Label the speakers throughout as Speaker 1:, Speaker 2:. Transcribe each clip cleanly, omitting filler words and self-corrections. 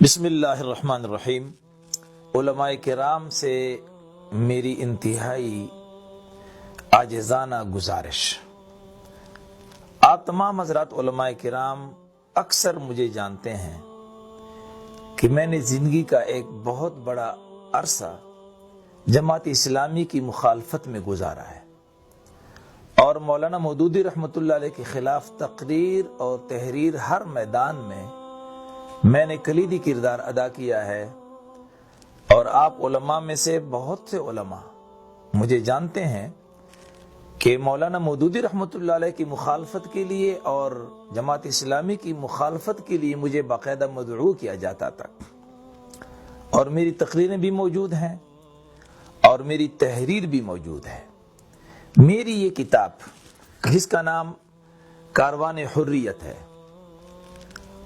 Speaker 1: بسم اللہ الرحمن الرحیم۔ علماء کرام سے میری انتہائی عاجزانہ گزارش۔ آپ تمام حضرات علماء کرام اکثر مجھے جانتے ہیں کہ میں نے زندگی کا ایک بہت بڑا عرصہ جماعت اسلامی کی مخالفت میں گزارا ہے اور مولانا مودودی رحمۃ اللہ علیہ کے خلاف تقریر اور تحریر ہر میدان میں نے کلیدی کردار ادا کیا ہے، اور آپ علماء میں سے بہت سے علماء مجھے جانتے ہیں کہ مولانا مودودی رحمۃ اللہ علیہ کی مخالفت کے لیے اور جماعت اسلامی کی مخالفت کے لیے مجھے باقاعدہ مدعو کیا جاتا تھا، اور میری تقریریں بھی موجود ہیں اور میری تحریر بھی موجود ہے۔ میری یہ کتاب جس کا نام کاروان حریت ہے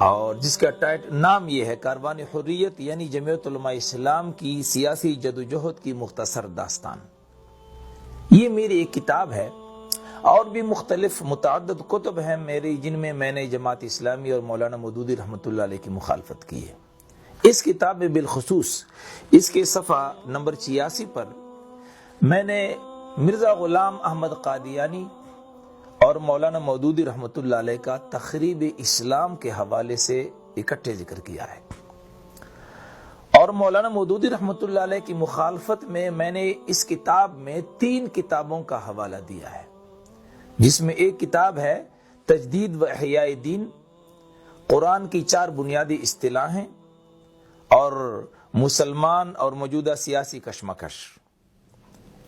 Speaker 1: اور جس کا نام یہ ہے کاروان حریت، یعنی جمعیت علماء اسلام کی سیاسی جدوجہد کی مختصر داستان، یہ میری ایک کتاب ہے۔ اور بھی مختلف متعدد کتب ہیں میری جن میں نے جماعت اسلامی اور مولانا مودودی رحمۃ اللہ علیہ کی مخالفت کی ہے۔ اس کتاب میں بالخصوص اس کے صفحہ نمبر 86 پر میں نے مرزا غلام احمد قادیانی اور مولانا مودودی رحمۃ اللہ علیہ کا تخریب اسلام کے حوالے سے اکٹھے ذکر کیا ہے، اور مولانا مودودی رحمۃ اللہ علیہ کی مخالفت میں نے اس کتاب میں 3 کتابوں کا حوالہ دیا ہے، جس میں ایک کتاب ہے تجدید و احیاء دین، قرآن کی 4 بنیادی اصطلاحیں اور مسلمان اور موجودہ سیاسی کشمکش۔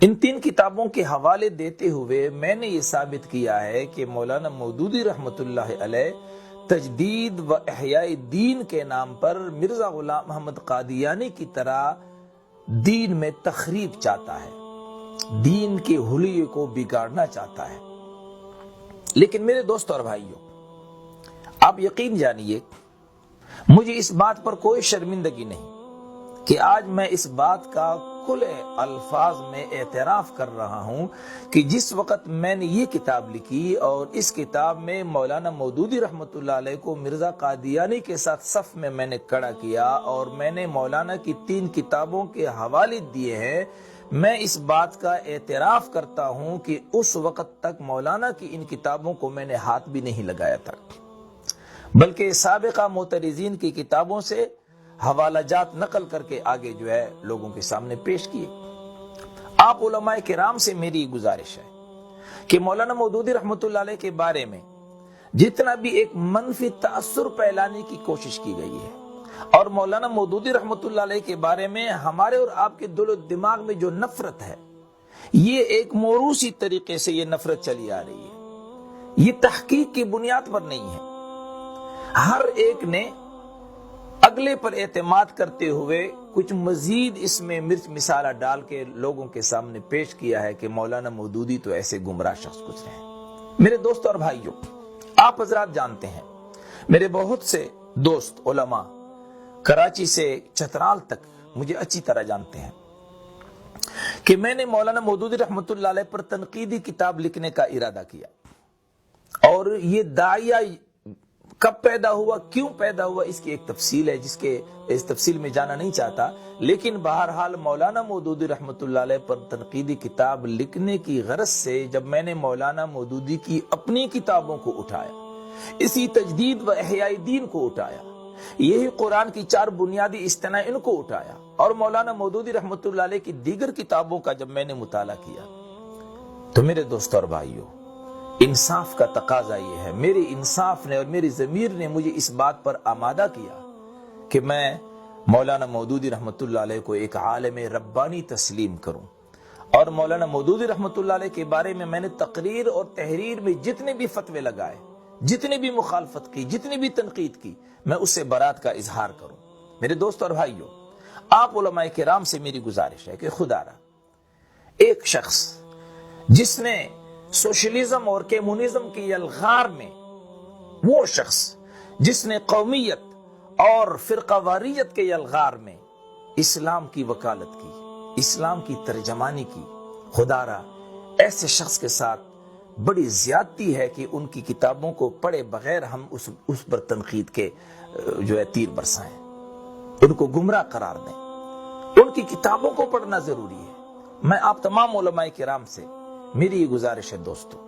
Speaker 1: ان 3 کتابوں کے حوالے دیتے ہوئے میں نے یہ ثابت کیا ہے کہ مولانا مودودی رحمۃ اللہ علیہ تجدید و احیاء دین کے نام پر مرزا غلام احمد قادیانی کی طرح دین میں تخریب چاہتا ہے، دین کے حلیے کو بگاڑنا چاہتا ہے۔ لیکن میرے دوستو اور بھائیوں، آپ یقین جانیے مجھے اس بات پر کوئی شرمندگی نہیں کہ آج میں اس بات کا کھلے الفاظ میں اعتراف کر رہا ہوں کہ جس وقت میں نے یہ کتاب لکھی اور اس کتاب میں مولانا مودودی رحمۃ اللہ علیہ کو مرزا قادیانی کے ساتھ صف میں نے کھڑا کیا اور میں نے مولانا کی 3 کتابوں کے حوالے دیے ہیں، میں اس بات کا اعتراف کرتا ہوں کہ اس وقت تک مولانا کی ان کتابوں کو میں نے ہاتھ بھی نہیں لگایا تھا، بلکہ سابقہ معترضین کی کتابوں سے حوالہ جات نقل کر کے آگے لوگوں کے سامنے پیش کیے۔ آپ علماء کرام سے میری گزارش ہے کہ مولانا مودودی رحمۃ اللہ علیہ کے بارے میں جتنا بھی ایک منفی تاثر پھیلانے کی کوشش کی گئی ہے، اور مولانا مودودی رحمۃ اللہ علیہ کے بارے میں ہمارے اور آپ کے دل و دماغ میں جو نفرت ہے، یہ ایک موروثی طریقے سے یہ نفرت چلی آ رہی ہے، یہ تحقیق کی بنیاد پر نہیں ہے۔ ہر ایک نے اگلے پر اعتماد کرتے ہوئے کچھ مزید اس میں مرچ مسالہ ڈال کے لوگوں کے سامنے پیش کیا ہے کہ مولانا مودودی تو ایسے گمراہ شخص گزرے ہیں۔ میرے دوستو اور بھائیوں، آپ حضرات جانتے ہیں، میرے بہت سے دوست علماء کراچی سے چترال تک مجھے اچھی طرح جانتے ہیں کہ میں نے مولانا مودودی رحمۃ اللہ علیہ پر تنقیدی کتاب لکھنے کا ارادہ کیا، اور یہ داعیہ کب پیدا ہوا، کیوں پیدا ہوا، اس کی ایک تفصیل ہے اس تفصیل میں جانا نہیں چاہتا، لیکن بہرحال مولانا مودودی رحمۃ اللہ علیہ پر تنقیدی کتاب لکھنے کی غرض سے جب میں نے مولانا مودودی کی اپنی کتابوں کو اٹھایا، اسی تجدید و احیاء دین کو اٹھایا، یہی قرآن کی 4 بنیادی اصطلاحیں ان کو اٹھایا، اور مولانا مودودی رحمۃ اللہ علیہ کی دیگر کتابوں کا جب میں نے مطالعہ کیا، تو میرے دوستو اور بھائیوں، انصاف کا تقاضا یہ ہے، میرے انصاف نے اور میری ضمیر نے مجھے اس بات پر آمادہ کیا کہ میں مولانا مودودی رحمۃ اللہ علیہ کو ایک عالم ربانی تسلیم کروں، اور مولانا مودودی رحمۃ اللہ علیہ کے بارے میں نے تقریر اور تحریر میں جتنے بھی فتوے لگائے، جتنی بھی مخالفت کی، جتنی بھی تنقید کی، میں اس سے برات کا اظہار کروں۔ میرے دوست اور بھائیوں، آپ علماء کرام سے میری گزارش ہے کہ خدا را ایک شخص جس نے سوشلزم اور کمیونزم کی یلغار میں، وہ شخص جس نے قومیت اور فرقہ واریت کے یلغار میں اسلام کی وکالت کی، اسلام کی ترجمانی کی، خدا را ایسے شخص کے ساتھ بڑی زیادتی ہے کہ ان کی کتابوں کو پڑھے بغیر ہم اس پر تنقید کے تیر برسائیں۔ ان کو گمراہ قرار دیں، ان کی کتابوں کو پڑھنا ضروری ہے۔ میں آپ تمام علماء کرام سے میری یہ گزارش ہے دوستو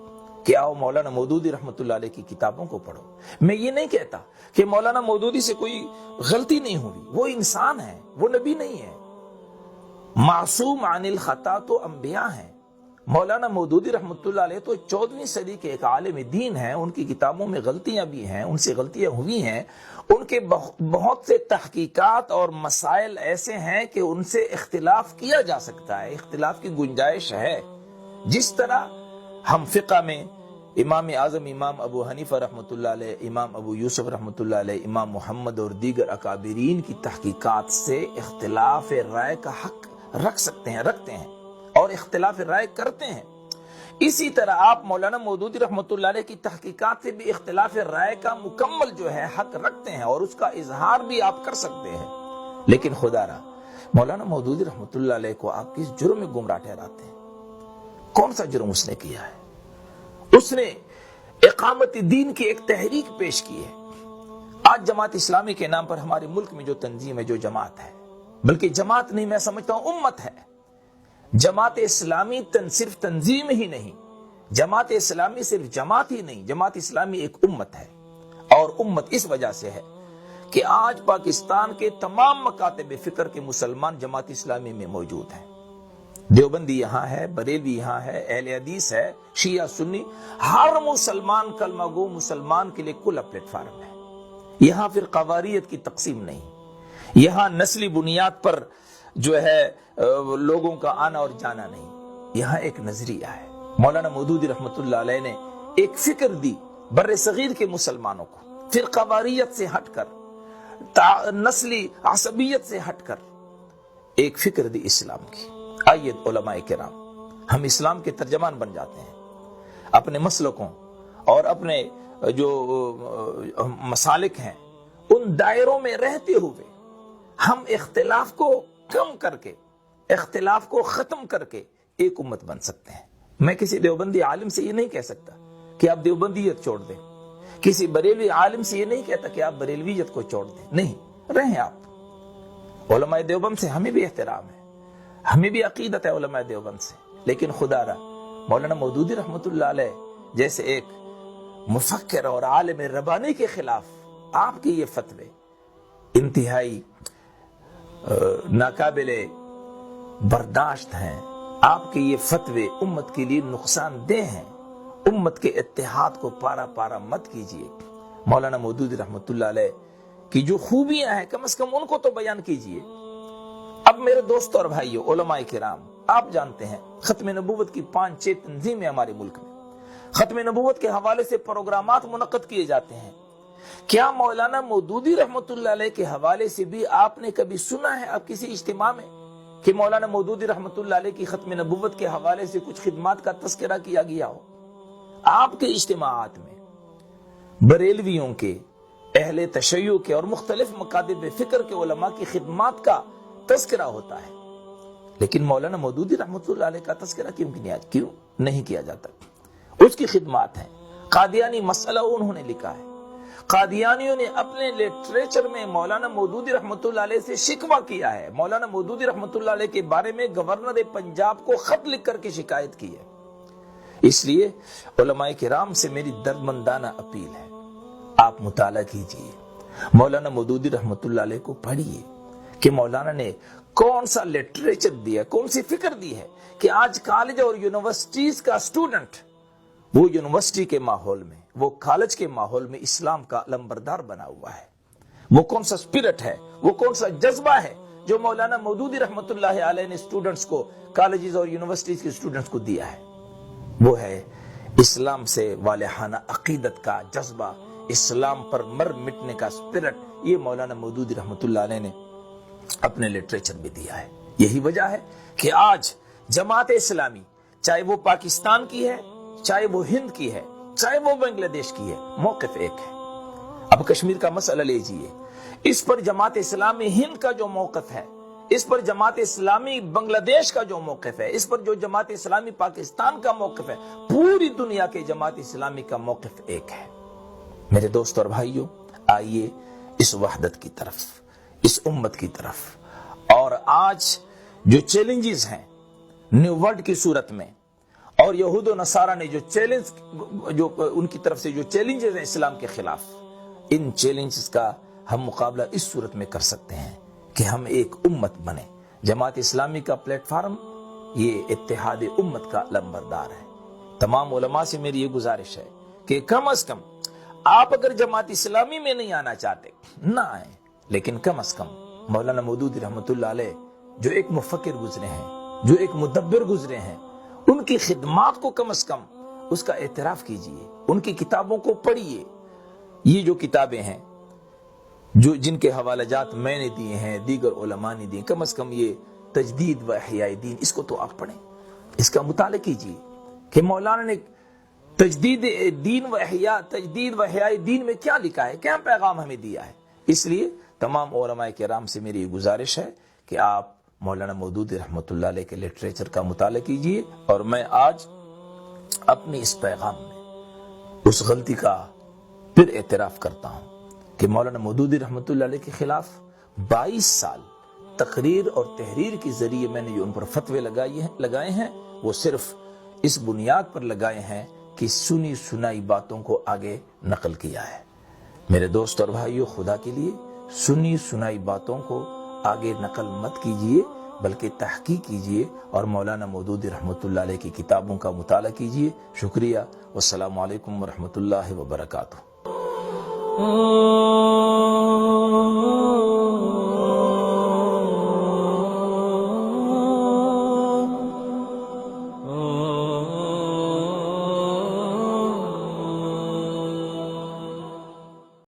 Speaker 1: کہ آؤ مولانا مودودی رحمۃ اللہ علیہ کی کتابوں کو پڑھو۔ میں یہ نہیں کہتا کہ مولانا مودودی سے کوئی غلطی نہیں ہوئی، وہ انسان ہے، وہ نبی نہیں ہے، معصوم عن الخطا تو انبیاء ہیں۔ مولانا مودودی رحمۃ اللہ علیہ تو 14ویں صدی کے ایک عالم دین ہیں، ان کی کتابوں میں غلطیاں بھی ہیں، ان سے غلطیاں ہوئی ہیں، ان کے بہت سے تحقیقات اور مسائل ایسے ہیں کہ ان سے اختلاف کیا جا سکتا ہے، اختلاف کی گنجائش ہے۔ جس طرح ہم فقہ میں امام اعظم امام ابو حنیفہ رحمۃ اللہ علیہ، امام ابو یوسف رحمۃ اللہ علیہ، امام محمد اور دیگر اکابرین کی تحقیقات سے اختلاف رائے کا حق رکھتے ہیں اور اختلاف رائے کرتے ہیں، اسی طرح آپ مولانا مودودی رحمۃ اللہ علیہ کی تحقیقات سے بھی اختلاف رائے کا مکمل جو ہے حق رکھتے ہیں اور اس کا اظہار بھی آپ کر سکتے ہیں۔ لیکن خدا را مولانا مودودی رحمۃ اللہ علیہ کو آپ کس جرم میں گمراہ ٹھہراتے ہیں؟ کون سا جرم اس نے کیا ہے؟ اس نے اقامت دین کی ایک تحریک پیش کی ہے۔ آج جماعت اسلامی کے نام پر ہمارے ملک میں جو تنظیم ہے، جو جماعت ہے، بلکہ جماعت نہیں، میں سمجھتا ہوں امت ہے۔ جماعت اسلامی صرف تنظیم ہی نہیں، جماعت اسلامی صرف جماعت ہی نہیں، جماعت اسلامی ایک امت ہے، اور امت اس وجہ سے ہے کہ آج پاکستان کے تمام مکاتب فکر کے مسلمان جماعت اسلامی میں موجود ہیں۔ دیوبندی یہاں ہے، بریلوی یہاں ہے، اہل حدیث ہے، شیعہ سنی، ہر مسلمان کلمہ گو مسلمان کے لیے کھلا پلیٹ فارم ہے۔ یہاں پھر قواریت کی تقسیم نہیں، یہاں نسلی بنیاد پر جو ہے لوگوں کا آنا اور جانا نہیں، یہاں ایک نظریہ ہے۔ مولانا مودودی رحمۃ اللہ علیہ نے ایک فکر دی بر صغیر کے مسلمانوں کو، پھر قواریت سے ہٹ کر، نسلی عصبیت سے ہٹ کر ایک فکر دی اسلام کی۔ آئیے علماء کرام، ہم اسلام کے ترجمان بن جاتے ہیں، اپنے مسلکوں اور اپنے جو مسالک ہیں ان دائروں میں رہتے ہوئے ہم اختلاف کو کم کر کے، اختلاف کو ختم کر کے ایک امت بن سکتے ہیں۔ میں کسی دیوبندی عالم سے یہ نہیں کہہ سکتا کہ آپ دیوبندیت چھوڑ دیں، کسی بریلوی عالم سے یہ نہیں کہتا کہ آپ بریلویت کو چھوڑ دیں، نہیں، رہیں آپ۔ علماء دیوبند سے ہمیں بھی احترام ہے، ہمیں بھی عقیدت ہے علماء دیوبند سے، لیکن خدا را مولانا مودودی رحمۃ اللہ علیہ جیسے ایک مفکر اور عالم ربانی کے خلاف آپ کے یہ فتوے انتہائی ناقابل برداشت ہیں۔ آپ کے یہ فتوے امت کے لیے نقصان دہ ہیں۔ امت کے اتحاد کو پارا پارا مت کیجیے۔ مولانا مودودی رحمۃ اللہ علیہ کی جو خوبیاں ہیں کم از کم ان کو تو بیان کیجیے۔ اب میرے دوستوں اور بھائیوں، علماء کرام، آپ جانتے ہیں ختم نبوت کی 5-6 تنظیمیں ہمارے ملک میں، ختم نبوت کے حوالے سے پروگرامات منعقد کیے جاتے ہیں۔ کیا مولانا مودودی رحمۃ اللہ علیہ کے حوالے سے بھی آپ نے کبھی سنا ہے اب کسی اجتماع میں کہ مولانا مودودی رحمۃ اللہ علیہ کی ختم نبوت کے حوالے سے کچھ خدمات کا تذکرہ کیا گیا ہو؟ آپ کے اجتماعات میں بریلویوں کے، اہل تشیع کے اور مختلف مکاتب فکر کے علماء کی خدمات کا تذکرہ ہوتا ہے، لیکن مولانا مودودی رحمۃ اللہ علیہ کا تذکرہ کیوں نہیں کیا جاتا؟ اس کی خدمات ہیں۔ قادیانی مسئلہ انہوں نے لکھا ہے، قادیانیوں نے اپنے لٹریچر میں مولانا مودودی رحمۃ اللہ علیہ سے شکوہ کیا ہے، مولانا مودودی رحمۃ اللہ علیہ کے بارے میں گورنر پنجاب کو خط لکھ کر کے شکایت کی ہے۔ اس لیے علماء کرام سے میری دردمندانہ اپیل ہے، آپ مطالعہ کیجئے، مولانا مودودی رحمۃ اللہ علیہ کو پڑھیے کہ مولانا نے کون سا لٹریچر دیا، کون سی فکر دی ہے کہ آج کالج اور یونیورسٹیز کا اسٹوڈنٹ وہ یونیورسٹی کے ماحول میں، وہ کالج کے ماحول میں اسلام کا علمبردار بنا ہوا ہے۔ وہ کون سا اسپرٹ ہے، وہ کون سا جذبہ ہے جو مولانا مودودی رحمۃ اللہ علیہ نے اسٹوڈنٹس کو، کالجز اور یونیورسٹیز کے اسٹوڈنٹس کو دیا ہے، وہ ہے اسلام سے والہانہ عقیدت کا جذبہ، اسلام پر مر مٹنے کا اسپرٹ۔ یہ مولانا مودودی رحمۃ اللہ علیہ نے اپنے لٹریچر میں دیا ہے۔ یہی وجہ ہے کہ آج جماعت اسلامی چاہے وہ پاکستان کی ہے، چاہے وہ ہند کی ہے، چاہے وہ بنگلہ دیش کی ہے، موقف ایک ہے۔ اب کشمیر کا مسئلہ لیجئے، اس پر جماعت اسلامی ہند کا جو موقف ہے، اس پر جماعت اسلامی بنگلہ دیش کا جو موقف ہے، اس پر جو جماعت اسلامی پاکستان کا موقف ہے، پوری دنیا کے جماعت اسلامی کا موقف ایک ہے۔ میرے دوست اور بھائیوں، آئیے اس وحدت کی طرف، اس امت کی طرف. اور آج جو چیلنجز ہیں نیو ورلڈ کی صورت میں، اور یہود و نصارہ نے جو ان کی طرف سے جو چیلنجز ہیں اسلام کے خلاف، ان چیلنجز کا ہم مقابلہ اس صورت میں کر سکتے ہیں کہ ہم ایک امت بنیں. جماعت اسلامی کا پلیٹ فارم یہ اتحاد امت کا لمبردار ہے. تمام علماء سے میری یہ گزارش ہے کہ کم از کم آپ اگر جماعت اسلامی میں نہیں آنا چاہتے نہ آئیں، لیکن کم از کم مولانا مودودی رحمت اللہ علیہ جو ایک مفکر گزرے ہیں، جو ایک مدبر گزرے ہیں، ان کی خدمات کو کم از کم اس کا اعتراف کیجئے، ان کی کتابوں کو پڑھیے. یہ جو کتابیں ہیں جن کے حوالہ جات میں نے دیے ہیں، دیگر علماء نے دیے، کم از کم یہ تجدید و احیاء دین، اس کو تو آپ پڑھیں، اس کا مطالعہ کیجئے کہ مولانا نے تجدید و احیاء دین میں کیا لکھا ہے، کیا پیغام ہمیں دیا ہے. اس لیے تمام علماء کرام سے میری یہ گزارش ہے کہ آپ مولانا مودودی رحمت اللہ علیہ کے لٹریچر کا مطالعہ کیجئے. اور میں آج اپنی اس پیغام میں اس غلطی کا پھر اعتراف کرتا ہوں کہ مولانا مودودی رحمت اللہ علیہ کے خلاف 22 سال تقریر اور تحریر کے ذریعے میں نے جو ان پر فتوے لگائے ہیں وہ صرف اس بنیاد پر لگائے ہیں کہ سنی سنائی باتوں کو آگے نقل کیا ہے. میرے دوست اور بھائیو، خدا کے لیے سنی سنائی باتوں کو آگے نقل مت کیجئے، بلکہ تحقیق کیجئے اور مولانا مودودی رحمت اللہ علیہ کی کتابوں کا مطالعہ کیجئے. شکریہ. والسلام علیکم ورحمۃ اللہ وبرکاتہ.